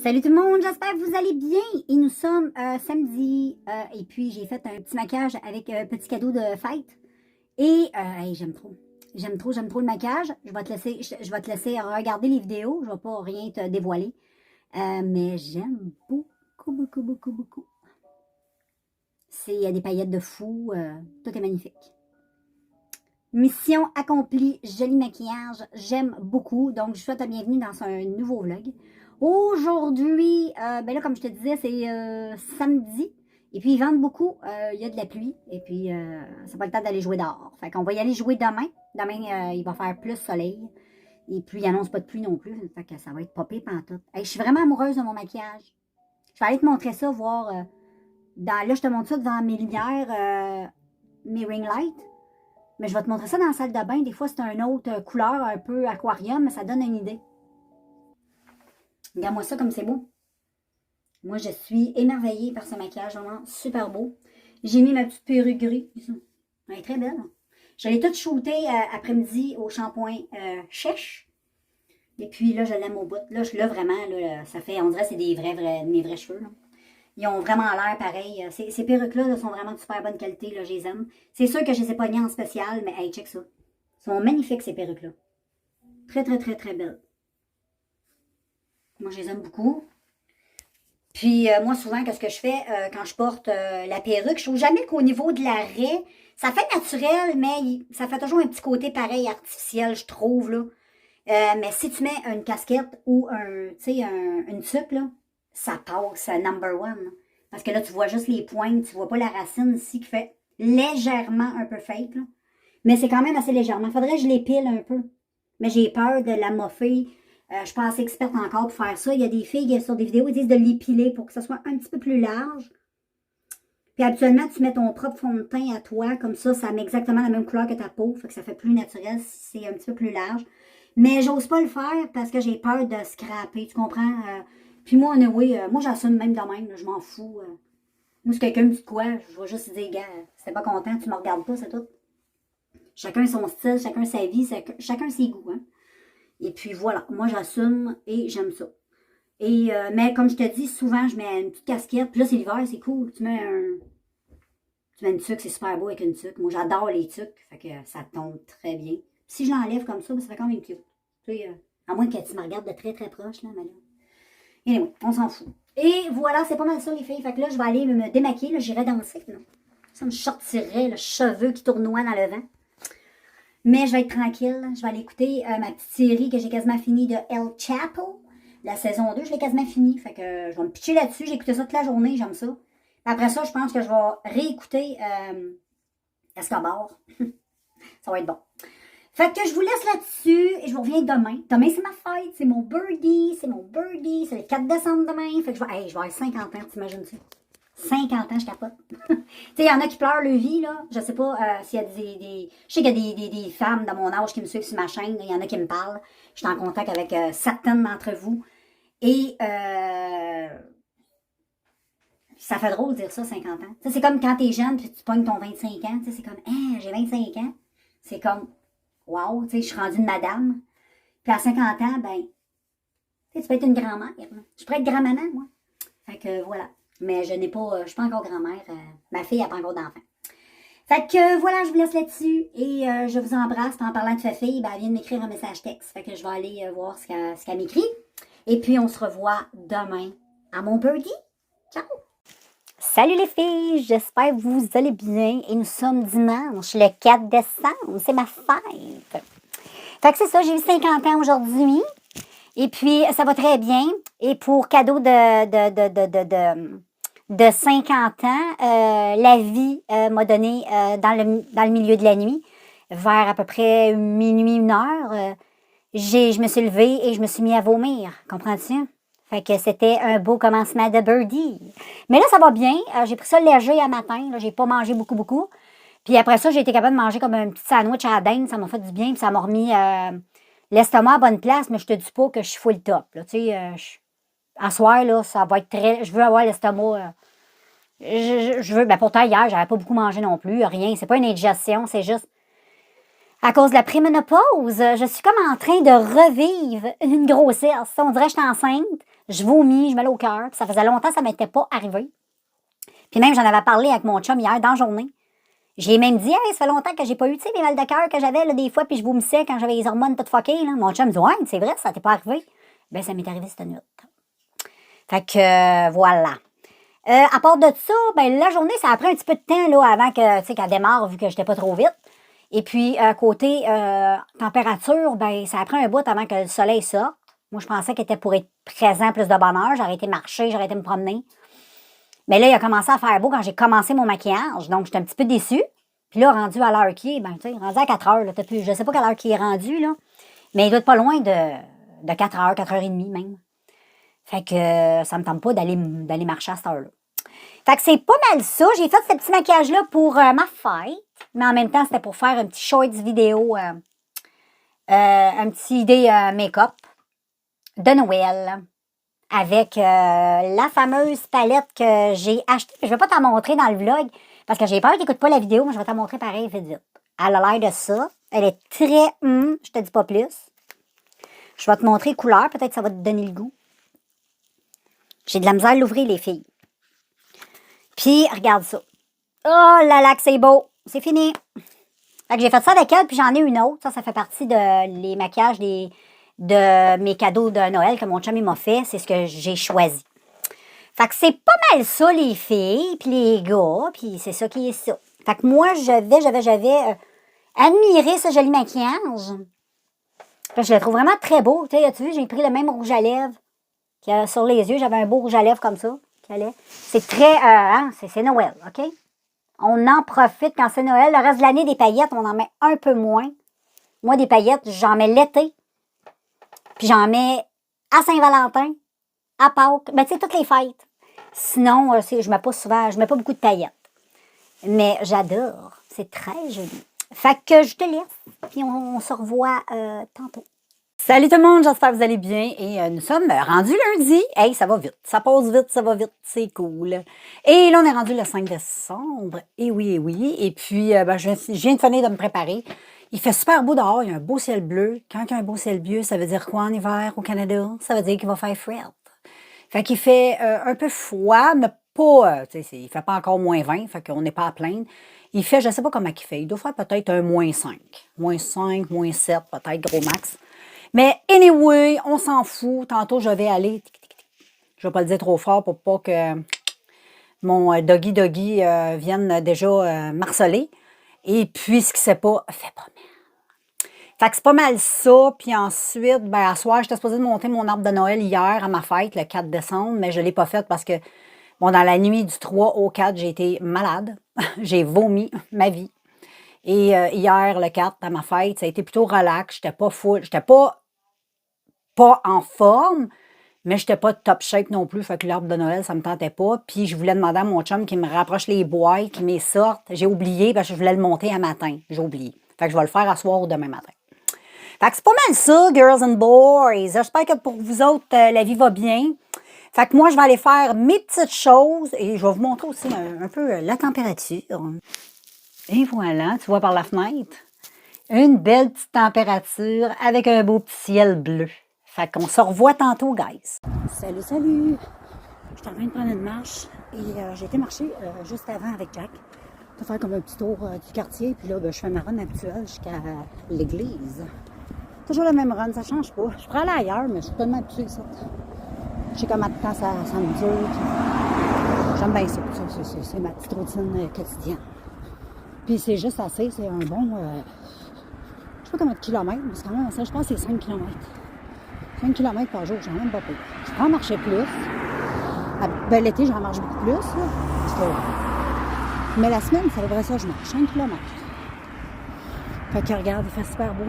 Salut tout le monde, j'espère que vous allez bien. Et nous sommes samedi et puis j'ai fait un petit maquillage avec un petit cadeau de fête. Et hey, j'aime trop. J'aime trop le maquillage. Je vais te laisser regarder les vidéos. Je vais pas rien te dévoiler. Mais j'aime beaucoup, beaucoup, beaucoup, beaucoup. Il y a des paillettes de fou. Tout est magnifique. Mission accomplie, joli maquillage. J'aime beaucoup. Donc, je souhaite la bienvenue dans un nouveau vlog. Aujourd'hui, ben là, comme je te disais, c'est samedi. Et puis, ils vendent beaucoup. Il y a de la pluie. Et puis, c'est pas le temps d'aller jouer dehors. Fait qu'on va y aller jouer demain. Demain, il va faire plus soleil. Et puis, il annonce pas de pluie non plus. Fait que ça va être popé pantoute. Hey, je suis vraiment amoureuse de mon maquillage. Je vais aller te montrer ça, voir. Là, je te montre ça devant mes lumières, mes ring lights. Mais je vais te montrer ça dans la salle de bain. Des fois, c'est une autre couleur, un peu aquarium, mais ça donne une idée. Regarde-moi ça comme c'est beau. Moi, je suis émerveillée par ce maquillage, vraiment super beau. J'ai mis ma petite perruque grise. Elle est très belle. Je l'ai toute shootée après-midi au shampoing Chèche. Et puis là, je l'aime au bout. Là, vraiment, là, ça fait, on dirait que c'est mes vrais cheveux. Là. Ils ont vraiment l'air pareil. Ces perruques-là sont vraiment de super bonne qualité. Là, je les aime. C'est sûr que je les ai pognées en spécial, mais hey, check ça. Ils sont magnifiques, ces perruques-là. Très, très, très, très belles. Moi, je les aime beaucoup. Puis, moi, souvent, qu'est-ce que je fais quand je porte la perruque? Je trouve jamais qu'au niveau de l'arrêt, ça fait naturel, mais ça fait toujours un petit côté pareil, artificiel, je trouve, là. Mais si tu mets une casquette ou une tuque, là, ça passe number one. Là. Parce que là, tu vois juste les pointes, tu vois pas la racine ici qui fait légèrement un peu fake. Là. Mais c'est quand même assez légèrement. Faudrait que je l'épile un peu. Mais j'ai peur de la moffer. Je suis pas assez experte encore pour faire ça. Il y a des filles sur des vidéos qui disent de l'épiler pour que ça soit un petit peu plus large. Puis habituellement, tu mets ton propre fond de teint à toi. Comme ça met exactement la même couleur que ta peau. Fait que ça fait plus naturel si c'est un petit peu plus large. Mais j'ose pas le faire parce que j'ai peur de scraper. Tu comprends? Puis moi, moi j'assume même de même. Là, je m'en fous. Moi, si quelqu'un me dit quoi, je vais juste dire, gars, si t'es pas content, tu me regardes pas, c'est tout. Chacun son style, chacun sa vie, chacun ses goûts. Hein? Et puis voilà, moi j'assume et j'aime ça. Mais comme je te dis, souvent je mets une petite casquette. Puis là, c'est l'hiver, c'est cool. Tu mets une tuque, c'est super beau avec une tuque. Moi, j'adore les tuques. Fait que ça tombe très bien. Si je l'enlève comme ça, ben, ça fait quand même cute. Tu sais, à moins que tu me regardes de très très proche, là, mais là. Anyway, on s'en fout. Et voilà, c'est pas mal ça, les filles. Fait que là, je vais aller me démaquiller. Là, j'irai danser. Là. Ça me sortirait le cheveu qui tournoie dans le vent. Mais je vais être tranquille. Je vais aller écouter ma petite série que j'ai quasiment finie de El Chapo. La saison 2, je l'ai quasiment finie. Fait que je vais me pitcher là-dessus. J'ai écouté ça toute la journée. J'aime ça. Après ça, je pense que je vais réécouter Escobar. Ça va être bon. Fait que je vous laisse là-dessus et je vous reviens demain. Demain, c'est ma fête. C'est mon birdie. C'est le 4 décembre demain. Fait que je vais avoir 50 ans, t'imagines-tu? 50 ans, je capote. Tu sais, il y en a qui pleurent leur vie, là. Je sais pas s'il y a des... Je sais qu'il y a des femmes de mon âge qui me suivent sur ma chaîne. Il y en a qui me parlent. Je suis en contact avec certaines d'entre vous. Et ça fait drôle de dire ça, 50 ans. C'est comme quand t'es jeune puis tu pognes ton 25 ans. C'est comme, j'ai 25 ans. C'est comme, wow, je suis rendue une madame. Puis à 50 ans, ben, tu peux être une grand-mère. Je pourrais être grand-maman, moi. Fait que voilà. Mais je suis pas encore grand-mère. Ma fille n'a pas encore d'enfant. Fait que voilà, je vous laisse là-dessus. Et je vous embrasse. Puis en parlant de sa fille, ben, elle vient de m'écrire un message texte. Fait que je vais aller voir ce qu'elle m'écrit. Et puis on se revoit demain à mon birdie. Ciao! Salut les filles, j'espère que vous allez bien. Et nous sommes dimanche, le 4 décembre. C'est ma fête. Fait que c'est ça, j'ai eu 50 ans aujourd'hui. Et puis, ça va très bien. Et pour cadeau de 50 ans, la vie m'a donné dans le milieu de la nuit, vers à peu près minuit, 1 heure, je me suis levée et je me suis mis à vomir. Comprends-tu? Fait que c'était un beau commencement de birdie. Mais là, ça va bien. J'ai pris ça léger à matin. Là, j'ai pas mangé beaucoup. Puis après ça, j'ai été capable de manger comme un petit sandwich à la dinde. Ça m'a fait du bien. Puis ça m'a remis l'estomac à bonne place. Mais je te dis pas que je suis full top. Là. Tu sais, à soir, là, ça va être très... Je veux avoir l'estomac... je veux... Ben pourtant, hier, j'avais pas beaucoup mangé non plus. Rien. C'est pas une indigestion. C'est juste... À cause de la préménopause, je suis comme en train de revivre une grossesse. On dirait que je suis enceinte. je vomis, je me mets au cœur. Puis ça faisait longtemps que ça ne m'était pas arrivé. Puis même, j'en avais parlé avec mon chum hier dans la journée. J'ai même dit, hey, ça fait longtemps que j'ai pas eu, tu sais, les mal de cœur que j'avais là, des fois, puis je vomissais quand j'avais les hormones toutes fuckées. Là. Mon chum me dit, ouais, c'est vrai, ça t'est pas arrivé. Ben, ça m'est arrivé cette nuit. Fait que, voilà. À part de ça, ben, la journée, ça a pris un petit peu de temps, là, avant que, tu sais, qu'elle démarre, vu que j'étais pas trop vite. Et puis, côté température, ben, ça a pris un bout avant que le soleil sorte. Moi, je pensais qu'il était pour être présent plus de bonne heure. J'aurais été marcher, j'aurais été me promener. Mais là, il a commencé à faire beau quand j'ai commencé mon maquillage. Donc, j'étais un petit peu déçue. Puis là, rendu à l'heure qui est, ben, tu sais, rendu à 4 heures, là, plus, je sais pas quelle heure qui est rendu, là. Mais il doit être pas loin de 4 heures, 4 heures et demie même. Fait que ça me tente pas d'aller marcher à cette heure-là. Fait que c'est pas mal ça. J'ai fait ce petit maquillage-là pour ma fête. Mais en même temps, c'était pour faire un petit short vidéo, un petit idée make-up de Noël. Avec la fameuse palette que j'ai achetée. Je ne vais pas t'en montrer dans le vlog parce que j'ai peur que tu n'écoutes pas la vidéo, mais je vais t'en montrer pareil vite vite. Elle a l'air de ça. Elle est très... je te dis pas plus. Je vais te montrer les couleurs. Peut-être que ça va te donner le goût. J'ai de la misère à l'ouvrir, les filles. Puis, regarde ça. Oh là là, que c'est beau. C'est fini. Fait que j'ai fait ça avec elle, puis j'en ai une autre. Ça fait partie de les maquillages de mes cadeaux de Noël que mon chum m'a fait. C'est ce que j'ai choisi. Fait que c'est pas mal ça, les filles, puis les gars, puis c'est ça qui est ça. Fait que moi, j'avais admiré ce joli maquillage. Puis je le trouve vraiment très beau. Tu sais, as-tu vu, j'ai pris le même rouge à lèvres qu'il y a sur les yeux. J'avais un beau rouge à lèvres comme ça. C'est très... c'est Noël, OK? On en profite quand c'est Noël. Le reste de l'année, des paillettes, on en met un peu moins. Moi, des paillettes, j'en mets l'été. Puis j'en mets à Saint-Valentin, à Pâques, ben tu sais, toutes les fêtes. Sinon, je mets pas souvent, je mets pas beaucoup de paillettes. Mais j'adore. C'est très joli. Fait que je te laisse. Puis on se revoit tantôt. Salut tout le monde, j'espère que vous allez bien. Et nous sommes rendus lundi. Hey, ça va vite. Ça passe vite, ça va vite. C'est cool. Et là, on est rendu le 5 décembre. Et oui, et oui. Et puis, je viens de finir de me préparer. Il fait super beau dehors, il y a un beau ciel bleu. Quand il y a un beau ciel bleu, ça veut dire quoi en hiver au Canada? Ça veut dire qu'il va faire fret. Fait qu'il fait un peu froid, mais pas, il fait pas encore moins 20, fait qu'on n'est pas à plaindre. Il fait, je sais pas comment il fait, il doit faire peut-être un moins 5. Moins 5, moins 7, peut-être, gros max. Mais anyway, on s'en fout. Tantôt, je vais aller, je vais pas le dire trop fort pour pas que mon doggy vienne déjà marceler. Et puis, ce qui sait pas, fait pas mal. Fait que c'est pas mal ça. Puis ensuite, à soir, j'étais supposée de monter mon arbre de Noël hier à ma fête, le 4 décembre, mais je l'ai pas faite parce que, bon, dans la nuit du 3 au 4, j'ai été malade. J'ai vomi ma vie. Et hier, le 4, à ma fête, ça a été plutôt relax. J'étais pas full. J'étais pas en forme, mais j'étais pas de top shape non plus. Fait que l'arbre de Noël, ça me tentait pas. Puis je voulais demander à mon chum qu'il me rapproche les boîtes, qu'il m'y sorte. J'ai oublié parce que je voulais le monter à matin. J'ai oublié. Fait que je vais le faire à soir ou demain matin. Fait que c'est pas mal ça, girls and boys. J'espère que pour vous autres, la vie va bien. Fait que moi, je vais aller faire mes petites choses et je vais vous montrer aussi un peu la température. Et voilà, tu vois par la fenêtre, une belle petite température avec un beau petit ciel bleu. Fait qu'on se revoit tantôt, guys. Salut, salut! Je suis en train de prendre une marche et j'ai été marcher juste avant avec Jack. Pour faire comme un petit tour du quartier. Puis là, je fais ma run habituelle jusqu'à l'église. Toujours la même run, ça change pas. Je pourrais aller ailleurs, mais je suis tellement habituée ça. Je sais comment de temps ça me dure. J'aime bien ça. C'est ma petite routine quotidienne. Puis c'est juste assez, c'est un bon... je sais pas combien de kilomètres, mais c'est quand même assez. Je pense que c'est 5 kilomètres. 5 kilomètres par jour, j'en ai même pas peur. Je peux en marcher plus. L'été, j'en marche beaucoup plus. Mais la semaine, ça devrait ça, je marche 5 kilomètres. Fait que regarde, il fait super beau.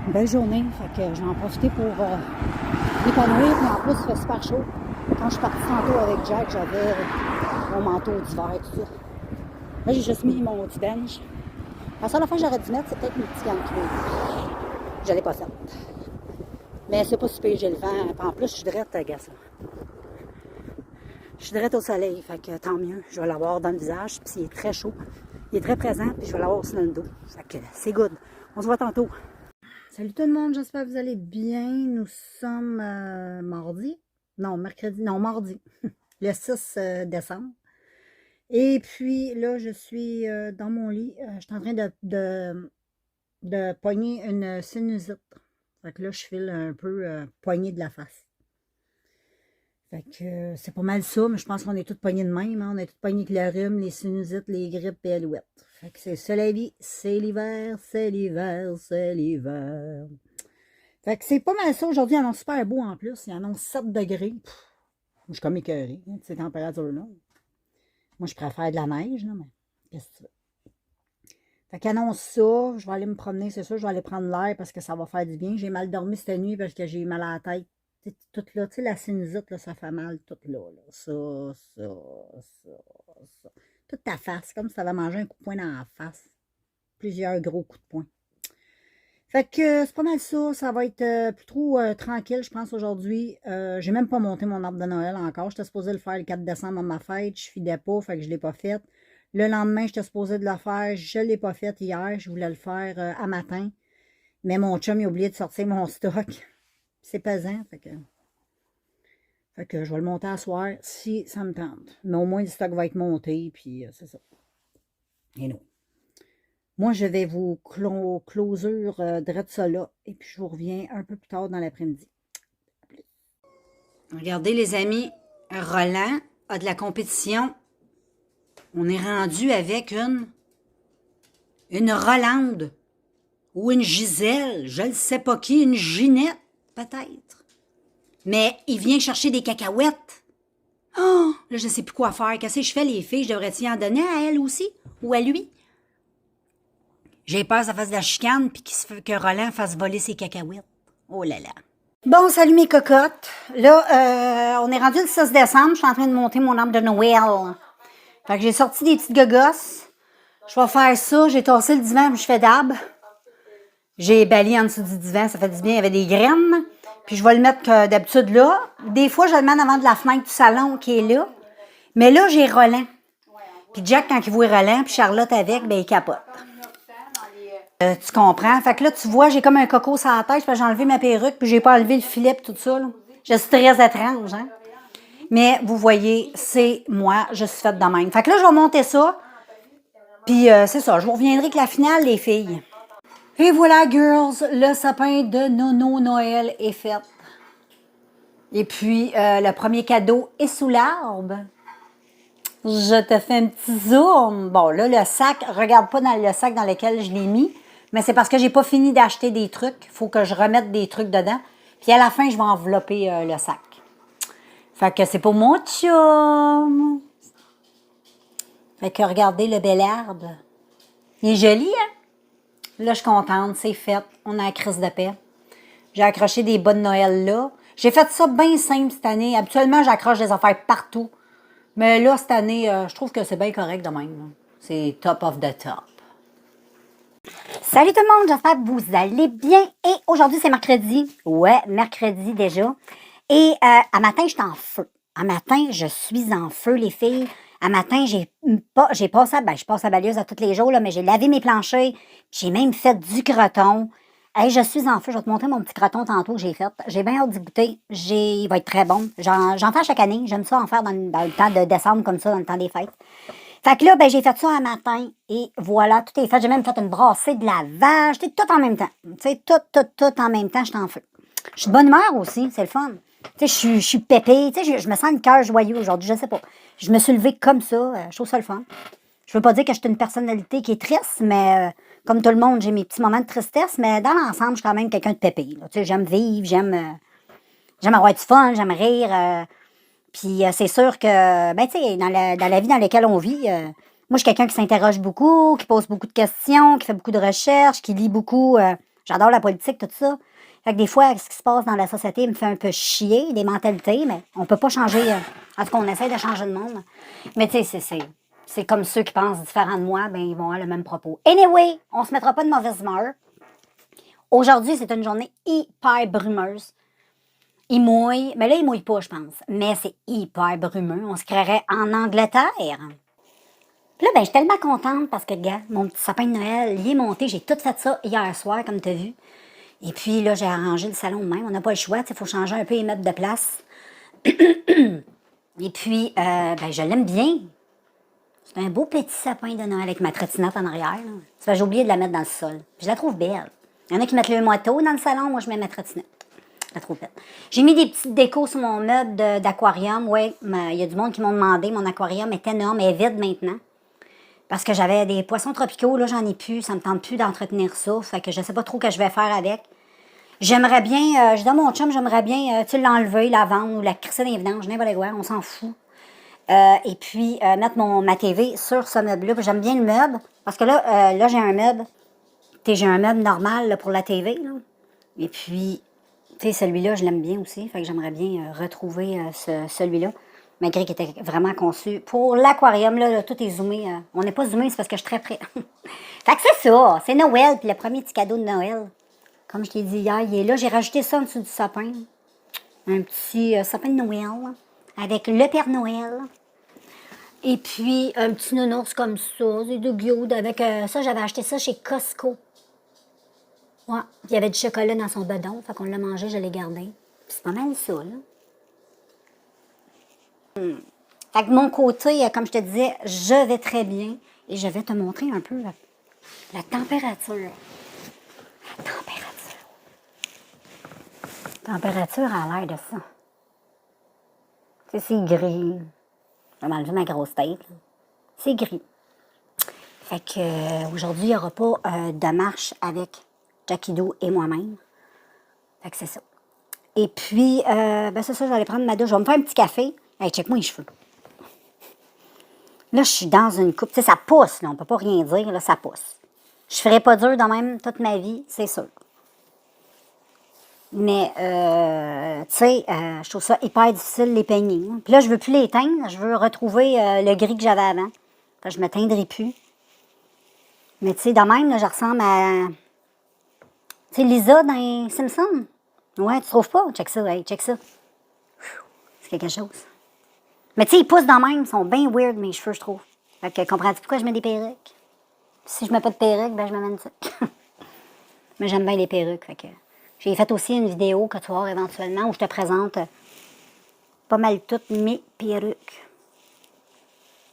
Une belle journée, fait que je vais en profiter pour m'épanouir. Puis en plus, il fait super chaud. Quand je suis partie tantôt avec Jack, j'avais mon manteau d'hiver, tout ça. Là, j'ai juste mis mon petit bench. La seule fois que j'aurais dû mettre, c'est peut-être mes petits gants de cuir. Je l'ai pas fait. Mais c'est pas super, j'ai le vent. Puis en plus, je suis drette, garçon. Je suis drette au soleil, fait que tant mieux. Je vais l'avoir dans le visage, puis il est très chaud. Il est très présent, puis je vais l'avoir aussi dans le dos. Fait que c'est good. On se voit tantôt. Salut tout le monde, j'espère que vous allez bien. Nous sommes mardi. Non, mercredi. Non, mardi. Le 6 décembre. Et puis là, je suis dans mon lit. Je suis en train de pogner une sinusite. Fait que là, je file un peu poignée de la face. Fait que c'est pas mal ça, mais je pense qu'on est tous pognés de même. Hein? On est tous pognés avec le rhume, les sinusites, les grippes et alouettes. Fait que c'est ça la vie. C'est l'hiver, c'est l'hiver, c'est l'hiver. Fait que c'est pas mal ça. Aujourd'hui, il annonce super beau en plus. Il annonce 7 degrés. Pff, je suis comme écœurée, hein, de ces températures-là. Moi, je préfère de la neige, là, mais qu'est-ce que tu veux? Fait qu'il annonce ça. Je vais aller me promener, c'est sûr. Je vais aller prendre l'air parce que ça va faire du bien. J'ai mal dormi cette nuit parce que j'ai eu mal à la tête. Tout là, tu sais, la sinusite, là, ça fait mal, tout là, là. Ça. Toute ta face, comme si tu avais mangé un coup de poing dans la face. Plusieurs gros coups de poing. Fait que c'est pas mal ça. Ça va être plus trop tranquille, je pense, aujourd'hui. J'ai même pas monté mon arbre de Noël encore. J'étais supposée le faire le 4 décembre à ma fête. Je fidais pas, fait que je l'ai pas fait. Le lendemain, j'étais supposée de le faire. Je l'ai pas fait hier. Je voulais le faire à matin. Mais mon chum, il a oublié de sortir mon stock. C'est pesant, fait que je vais le monter à soir si ça me tente. Mais au moins, le stock va être monté, puis c'est ça. Et non. Moi, je vais vous closure de ça là, et puis je vous reviens un peu plus tard dans l'après-midi. Regardez, les amis, Roland a de la compétition. On est rendu avec une Rolande ou une Gisèle, je ne sais pas qui, une Ginette, peut-être. Mais il vient chercher des cacahuètes. Oh, là, je ne sais plus quoi faire. Qu'est-ce que je fais, les filles? Je devrais-tu en donner à elle aussi? Ou à lui? J'ai peur que ça fasse de la chicane puis que Roland fasse voler ses cacahuètes. Oh là là. Bon, salut mes cocottes. Là, on est rendu le 6 décembre. Je suis en train de monter mon arbre de Noël. Fait que j'ai sorti des petites gogosses. Je vais faire ça. J'ai tassé le divan, je fais d'arbre. J'ai balayé en dessous du divan, ça fait du bien. Il y avait des graines. Puis je vais le mettre d'habitude là. Des fois, je le mets avant de la fenêtre du salon qui est là. Mais là, j'ai Roland. Puis Jack, quand il voit Roland, puis Charlotte avec, ben il capote. Tu comprends? Fait que là, tu vois, j'ai comme un coco sur la tête, parce que j'ai enlevé ma perruque, puis j'ai pas enlevé le filet, puis tout ça. Là. Je suis très étrange, hein? Mais vous voyez, c'est moi, je suis faite de même. Fait que là, je vais monter ça. Puis c'est ça, je vous reviendrai avec la finale, les filles. Et voilà, girls, le sapin de Nono Noël est fait. Et puis, le premier cadeau est sous l'arbre. Je te fais un petit zoom. Bon, là, le sac, regarde pas dans le sac dans lequel je l'ai mis, mais c'est parce que j'ai pas fini d'acheter des trucs. Il faut que je remette des trucs dedans. Puis à la fin, je vais envelopper le sac. Fait que c'est pour mon chum. Fait que regardez le bel arbre. Il est joli, hein? Là, je suis contente, c'est fait. On a la crise de paix. J'ai accroché des bas de Noël là. J'ai fait ça bien simple cette année. Habituellement, j'accroche des affaires partout. Mais là, cette année, je trouve que c'est bien correct de même. C'est top of the top. Salut tout le monde, j'espère que vous allez bien. Et aujourd'hui, c'est mercredi. Ouais, mercredi déjà. Et à matin, je suis en feu. À matin, je suis en feu, les filles. À matin, je passe la balieuse à tous les jours, là, mais j'ai lavé mes planchers. J'ai même fait du croton. Hey, je suis en feu. Je vais te montrer mon petit croton tantôt que j'ai fait. J'ai bien hâte d'y goûter. Il va être très bon. J'en fais chaque année. J'aime ça en faire dans le temps de décembre, comme ça, dans le temps des fêtes. Fait que là, ben, j'ai fait ça un matin. Et voilà, tout est fait. J'ai même fait une brassée de lavage. Tout en même temps. Tu sais, tout en même temps, je suis en feu. Je suis de bonne humeur aussi. C'est le fun. Tu sais, je suis pépée. Tu sais, je me sens le cœur joyeux aujourd'hui. Je sais pas. Je me suis levée comme ça. Je trouve ça le fun. Je veux pas dire que je suis une personnalité qui est triste, mais comme tout le monde, j'ai mes petits moments de tristesse, mais dans l'ensemble, je suis quand même quelqu'un de pépé. Tu sais, j'aime vivre, j'aime avoir du fun, j'aime rire. Puis c'est sûr que, ben tu sais, dans la vie dans laquelle on vit, moi, je suis quelqu'un qui s'interroge beaucoup, qui pose beaucoup de questions, qui fait beaucoup de recherches, qui lit beaucoup. J'adore la politique, tout ça. Fait que des fois, ce qui se passe dans la société me fait un peu chier, des mentalités, mais on peut pas changer, en tout cas, on essaie de changer le monde. Mais tu sais, c'est comme ceux qui pensent différent de moi, ben ils vont avoir le même propos. Anyway, on se mettra pas de mauvaise humeur. Aujourd'hui, c'est une journée hyper brumeuse. Il mouille, mais là, il mouille pas, je pense. Mais c'est hyper brumeux. On se créerait en Angleterre. Puis là, ben, je suis tellement contente parce que, gars, mon petit sapin de Noël, il est monté. J'ai tout fait ça hier soir, comme tu as vu. Et puis là, j'ai arrangé le salon de même. On n'a pas le choix, il faut changer un peu les meubles de place. Et puis, ben, je l'aime bien. C'est un beau petit sapin de Noël avec ma trottinette en arrière. Là. Ça, j'ai oublié de la mettre dans le sol. Puis je la trouve belle. Il y en a qui mettent le moito dans le salon, moi je mets ma trottinette. Je la trouve belle. J'ai mis des petites décos sur mon meuble d'aquarium. Oui, il y a du monde qui m'ont demandé. Mon aquarium est énorme, elle est vide maintenant. Parce que j'avais des poissons tropicaux, là j'en ai plus. Ça me tente plus d'entretenir ça. Fait que je sais pas trop ce que je vais faire avec. J'aimerais bien, je dis à mon chum, j'aimerais bien, tu sais, l'enlever, la vendre ou la crisser dans les vidanges, n'importe quoi, on s'en fout. Et puis, mettre ma TV sur ce meuble-là. J'aime bien le meuble, parce que là j'ai un meuble. Tu sais, j'ai un meuble normal là, pour la TV. Là. Et puis, tu sais, celui-là, je l'aime bien aussi. Fait que j'aimerais bien retrouver celui-là. Malgré qu'il était vraiment conçu pour l'aquarium. Là, tout est zoomé. On n'est pas zoomé, c'est parce que je suis très près. Fait que c'est ça. C'est Noël, puis le premier petit cadeau de Noël. Comme je t'ai dit hier, il est là. J'ai rajouté ça en dessous du sapin. Un petit sapin de Noël. Avec le Père Noël. Et puis, un petit nounours comme ça. C'est de guiode avec ça. J'avais acheté ça chez Costco. Ouais. Il y avait du chocolat dans son bedon. Fait qu'on l'a mangé, je l'ai gardé. C'est pas mal ça, là. Fait que de mon côté, comme je te disais, je vais très bien. Et je vais te montrer un peu la température. La température. La température a l'air de ça. Tu sais, c'est gris. Je vais m'enlever ma grosse tête. C'est gris. Fait que aujourd'hui, il n'y aura pas de marche avec Jackie Doo et moi-même. Fait que c'est ça. Et puis, ben c'est ça, je vais aller prendre ma douche. Je vais me faire un petit café. Hey, check-moi les cheveux. Là, je suis dans une coupe. Tu sais, ça pousse, là. On peut pas rien dire, là, ça pousse. Je ferai pas dur de même toute ma vie, c'est sûr. Mais, tu sais, je trouve ça hyper difficile, les peigner. Hein. Puis là, je veux plus les teindre. Je veux retrouver le gris que j'avais avant. Fait que je me teindrai plus. Mais, tu sais, de même, là, je ressemble à... Tu sais, Lisa dans Simpson. Ouais, tu trouves pas? Check ça, hey, check ça. C'est quelque chose. Mais tu sais, ils poussent dans même, ils sont bien weird, mes cheveux, je trouve. Fait que comprends-tu pourquoi je mets des perruques? Puis si je mets pas de perruque, ben je me mets une tuque. Mais j'aime bien les perruques, fait que... J'ai fait aussi une vidéo que tu vas voir éventuellement où je te présente pas mal toutes mes perruques.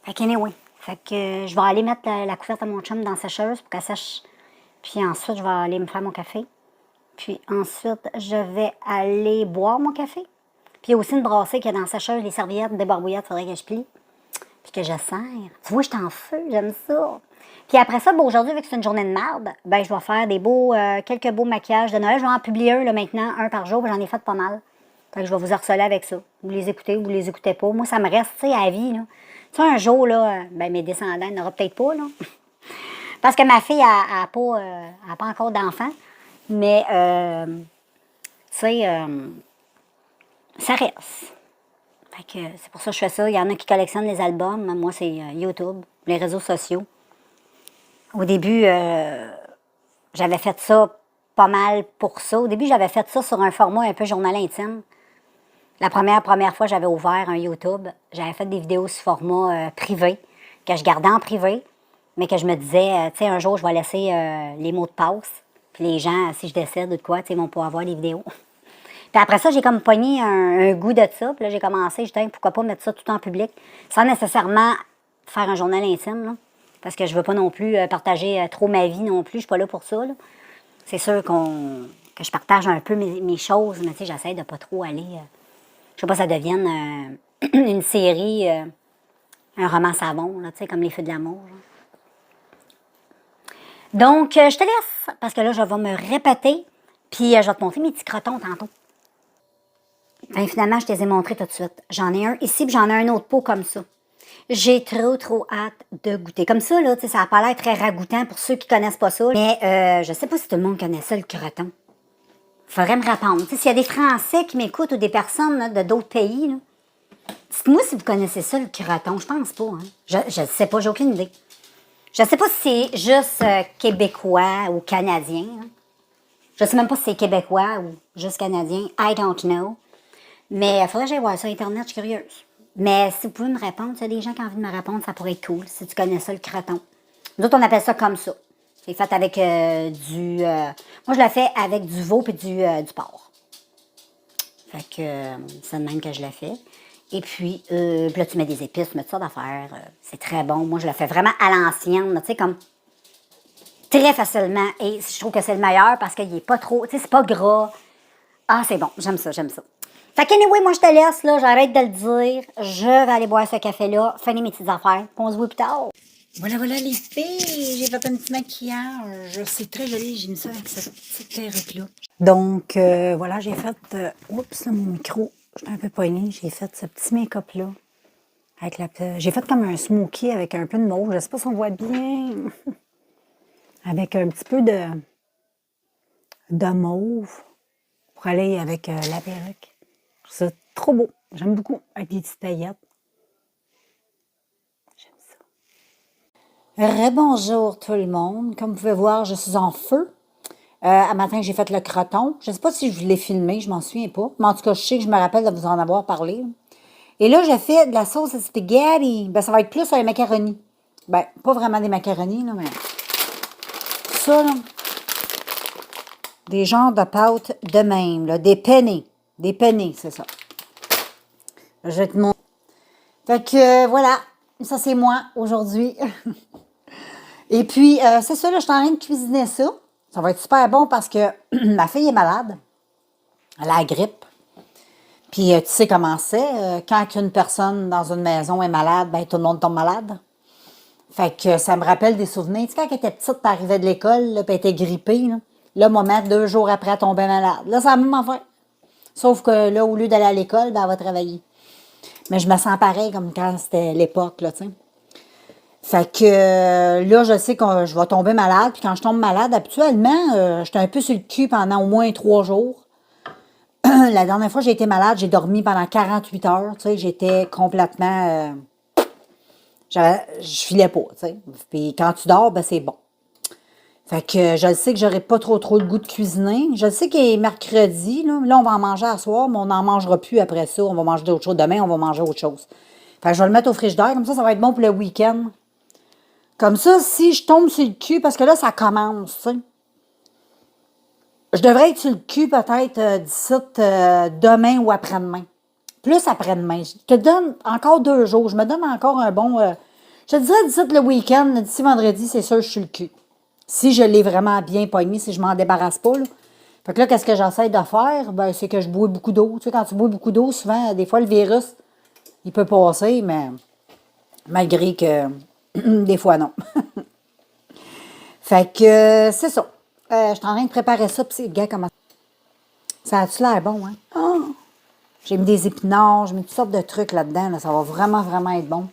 Fait que anyway, fait que je vais aller mettre la couverte à mon chum dans la sécheuse pour qu'elle sèche. Puis ensuite, je vais aller me faire mon café. Puis ensuite, je vais aller boire mon café. Puis il y a aussi une brassée qui est dans la sécheuse, les serviettes, des barbouillettes, il faudrait que je plie. Puis que je serre. Tu vois, je suis en feu, j'aime ça. Puis après ça, ben aujourd'hui, vu que c'est une journée de marde, ben je vais faire des beaux, quelques beaux maquillages de Noël. Je vais en publier un là, maintenant, un par jour, j'en ai fait pas mal. Fait que je vais vous harceler avec ça. Vous les écoutez ou vous les écoutez pas. Moi, ça me reste, tu sais, à la vie, là. Tu sais, un jour, là, ben mes descendants n'auront peut-être pas, là. Parce que ma fille a pas encore d'enfant. Mais, tu sais, ça reste. Fait que c'est pour ça que je fais ça. Il y en a qui collectionnent les albums. Moi, c'est YouTube, les réseaux sociaux. Au début, j'avais fait ça pas mal pour ça. Au début, j'avais fait ça sur un format un peu journal intime. La première fois, j'avais ouvert un YouTube. J'avais fait des vidéos sous format privé, que je gardais en privé, mais que je me disais, tu sais, un jour, je vais laisser les mots de passe. Puis les gens, si je décède ou de quoi, tu sais, ils vont pouvoir voir les vidéos. Puis après ça, j'ai comme pogné un goût de ça. Puis là, j'ai commencé, je disais, pourquoi pas mettre ça tout en public, sans nécessairement faire un journal intime, là. Parce que je veux pas non plus partager trop ma vie non plus. Je suis pas là pour ça, là. C'est sûr que je partage un peu mes choses, mais tu sais, j'essaie de pas trop aller... je sais pas, ça devienne une série, un roman savon, là, tu sais, comme Les Feux de l'amour. Là. Donc, je te laisse, parce que là, je vais me répéter, puis je vais te montrer mes petits crotons tantôt. Ben, finalement, je te les ai montrés tout de suite. J'en ai un ici, puis j'en ai un autre pot comme ça. J'ai trop hâte de goûter. Comme ça, là, tu sais, ça n'a pas l'air très ragoûtant pour ceux qui connaissent pas ça. Mais je sais pas si tout le monde connaît ça, le croton. Faudrait me répondre. Tu sais, s'il y a des Français qui m'écoutent ou des personnes là, de d'autres pays, là, dites-moi si vous connaissez ça, le croton. Je pense pas, hein. Je sais pas, j'ai aucune idée. Je sais pas si c'est juste québécois ou canadien. Hein. Je sais même pas si c'est québécois ou juste canadien. I don't know. Mais il faudrait que j'aille voir ça sur Internet, je suis curieuse. Mais si vous pouvez me répondre, s'il y a des gens qui ont envie de me répondre, ça pourrait être cool, si tu connais ça, le croton. Nous autres, on appelle ça comme ça. C'est fait avec moi, je la fais avec du veau et du porc. Fait que c'est de même que je la fais. Et puis là, tu mets des épices, tu mets toutes sortes d'affaires. C'est très bon. Moi, je la fais vraiment à l'ancienne, tu sais, comme très facilement. Et je trouve que c'est le meilleur parce qu'il n'est pas trop, tu sais, c'est pas gras. Ah, c'est bon. J'aime ça, j'aime ça. Fait que, anyway, moi, je te laisse, là. J'arrête de le dire. Je vais aller boire ce café-là, finir mes petites affaires. Puis on se voit plus tard. Voilà, voilà les filles, j'ai fait un petit maquillage. C'est très joli, j'ai mis ça avec cette petite perruque-là. Donc, voilà, j'ai fait... oups, là, mon micro, j'étais un peu poignée. J'ai fait ce petit make-up-là. J'ai fait comme un smokey avec un peu de mauve. Je sais pas si on voit bien. Avec un petit peu de mauve pour aller avec la perruque. C'est trop beau. J'aime beaucoup. Avec des petites paillettes. Rebonjour tout le monde. Comme vous pouvez voir, je suis en feu. À matin, j'ai fait le croton. Je ne sais pas si je l'ai filmé, je m'en souviens pas. Mais en tout cas, je sais que je me rappelle de vous en avoir parlé. Et là, j'ai fait de la sauce à spaghetti. Ben, ça va être plus un macaroni. Ben, pas vraiment des macaronis, là, mais ça, là. Des genres de pâtes de même, là. Des penne. Des penne, c'est ça. Je vais te montrer. Fait que, voilà. Ça, c'est moi, aujourd'hui. Et puis, c'est ça, là, je suis en train de cuisiner ça. Ça va être super bon parce que ma fille est malade. Elle a la grippe. Puis, tu sais comment c'est. Quand une personne dans une maison est malade, ben tout le monde tombe malade. Fait que ça me rappelle des souvenirs. Tu sais, quand elle était petite, elle arrivait de l'école, là, puis elle était grippée. Là, maman, 2 jours après, elle tombait malade. Là, c'est la même affaire. Sauf que là, au lieu d'aller à l'école, ben, elle va travailler. Mais je me sens pareil comme quand c'était l'époque, là, tu sais. Fait que là, je sais que je vais tomber malade. Puis quand je tombe malade, habituellement, j'étais un peu sur le cul pendant au moins 3 jours. La dernière fois que j'ai été malade, j'ai dormi pendant 48 heures. Tu sais, j'étais complètement... je filais pas, tu sais. Puis quand tu dors, ben c'est bon. Fait que je sais que j'aurai pas trop le goût de cuisiner. Je sais qu'il est mercredi, là, on va en manger à soir, mais on n'en mangera plus après ça. On va manger d'autres choses. Demain, on va manger autre chose. Fait que je vais le mettre au frigidaire, comme ça va être bon pour le week-end. Comme ça, si je tombe sur le cul, parce que là, ça commence, tu sais. Je devrais être sur le cul peut-être d'ici demain ou après-demain. Plus après-demain. Je te donne encore 2 jours. Je me donne encore un bon... je te dirais d'ici le week-end, d'ici vendredi, c'est sûr, je suis le cul. Si je l'ai vraiment bien pogné, si je m'en débarrasse pas, là. Fait que là, qu'est-ce que j'essaie de faire? Ben, c'est que je bois beaucoup d'eau. Tu sais, quand tu bois beaucoup d'eau, souvent, des fois, le virus, il peut passer, mais malgré que des fois, non. Fait que c'est ça. Je suis en train de préparer ça, puis c'est, gars, comment... Ça a-tu l'air bon, hein? Oh! J'ai mis des épinards, j'ai mis toutes sortes de trucs là-dedans, là. Ça va vraiment être bon.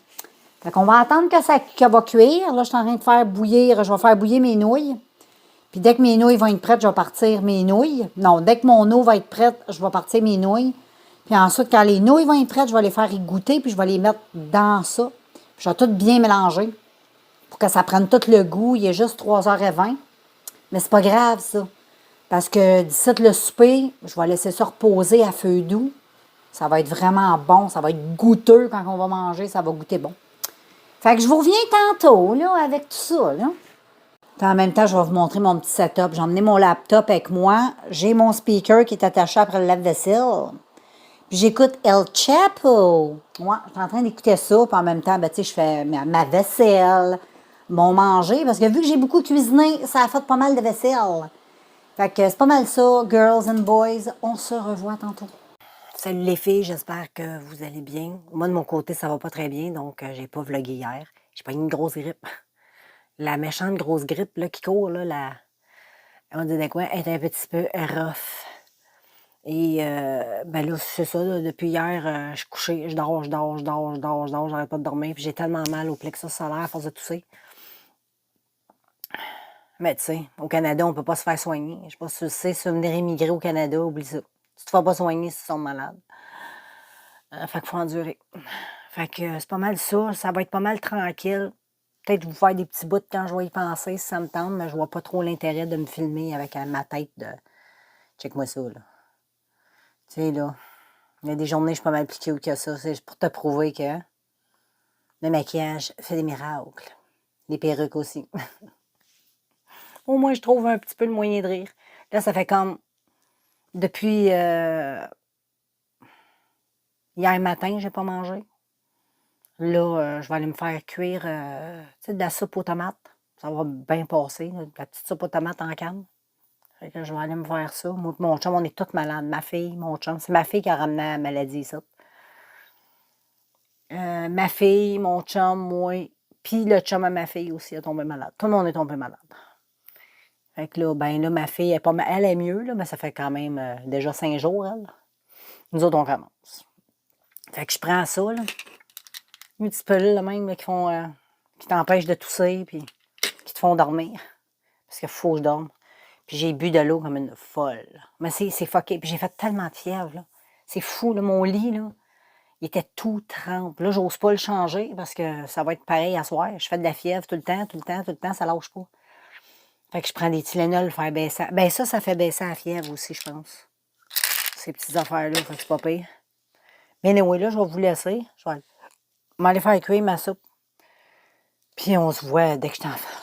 Fait qu'on va attendre que ça va cuire. Là, je suis en train de faire bouillir, je vais faire bouillir mes nouilles. Puis dès que mes nouilles vont être prêtes, je vais partir mes nouilles. Non, dès que mon eau va être prête, je vais partir mes nouilles. Puis ensuite, quand les nouilles vont être prêtes, je vais les faire égoutter, puis je vais les mettre dans ça. Puis je vais tout bien mélanger pour que ça prenne tout le goût. Il est juste 3h20. Mais c'est pas grave, ça. Parce que d'ici le souper, je vais laisser ça reposer à feu doux. Ça va être vraiment bon. Ça va être goûteux quand on va manger. Ça va goûter bon. Fait que je vous reviens tantôt, là, avec tout ça, là. Puis en même temps, je vais vous montrer mon petit setup. J'ai emmené mon laptop avec moi. J'ai mon speaker qui est attaché après le lave-vaisselle. Puis j'écoute El Chapo. Ouais, je suis en train d'écouter ça. Puis en même temps, ben, tu sais, je fais ma vaisselle, mon manger. Parce que vu que j'ai beaucoup cuisiné, ça a fait pas mal de vaisselle. Fait que c'est pas mal ça, girls and boys. On se revoit tantôt. Salut les filles, j'espère que vous allez bien. Moi, de mon côté, ça va pas très bien, donc j'ai pas vlogué hier. J'ai pas eu une grosse grippe. La méchante grosse grippe là, qui court, là, on dit quoi, est un petit peu rough. Et ben là, c'est ça, là, depuis hier, je suis couchée, je dors, j'arrête pas de dormir, puis j'ai tellement mal au plexus solaire à force de tousser. Mais tu sais, au Canada, on peut pas se faire soigner. Je sais pas si tu le sais, si tu veux venir immigrer au Canada, oublie ça. Tu te fais pas soigner si tu tombes malade. Fait qu'il faut endurer. Fait que c'est pas mal ça va être pas mal tranquille. Peut-être vous faire des petits bouts quand je vais y penser si ça me tente, mais je vois pas trop l'intérêt de me filmer avec ma tête de... Check-moi ça, là. Tu sais, là, il y a des journées, je suis pas mal plus cute que ça. C'est pour te prouver que le maquillage fait des miracles. Les perruques aussi. Au moins, je trouve un petit peu le moyen de rire. Là, ça fait comme depuis hier matin, j'ai pas mangé. Là, je vais aller me faire cuire tu sais, de la soupe aux tomates. Ça va bien passer, là, de la petite soupe aux tomates en canne. Fait que je vais aller me faire ça. Moi, mon chum, on est tous malades. Ma fille, mon chum. C'est ma fille qui a ramené la maladie, ça. Ma fille, mon chum, moi, puis le chum à ma fille aussi est tombé malade. Tout le monde est tombé malade. Fait que là, ben là, ma fille, elle est mieux, là, mais ça fait quand même déjà 5 jours, elle. Nous autres, on commence. Fait que je prends ça, là. Une petite pelule, là, même, là, qui t'empêchent de tousser, puis qui te font dormir. Parce qu'il faut que je dorme. Puis j'ai bu de l'eau comme une folle. Mais c'est fucké. Puis j'ai fait tellement de fièvre, là. C'est fou, là. Mon lit, là, il était tout trempe. Là, j'ose pas le changer parce que ça va être pareil à soir. Je fais de la fièvre tout le temps, tout le temps, tout le temps, ça lâche pas. Fait que je prends des Tylenol pour faire baisser. Ben ça fait baisser la fièvre aussi, je pense. Ces petites affaires-là, fait que c'est pas pire. Mais anyway, là, je vais vous laisser. Je vais aller faire cuire ma soupe. Puis on se voit dès que je t'en fais.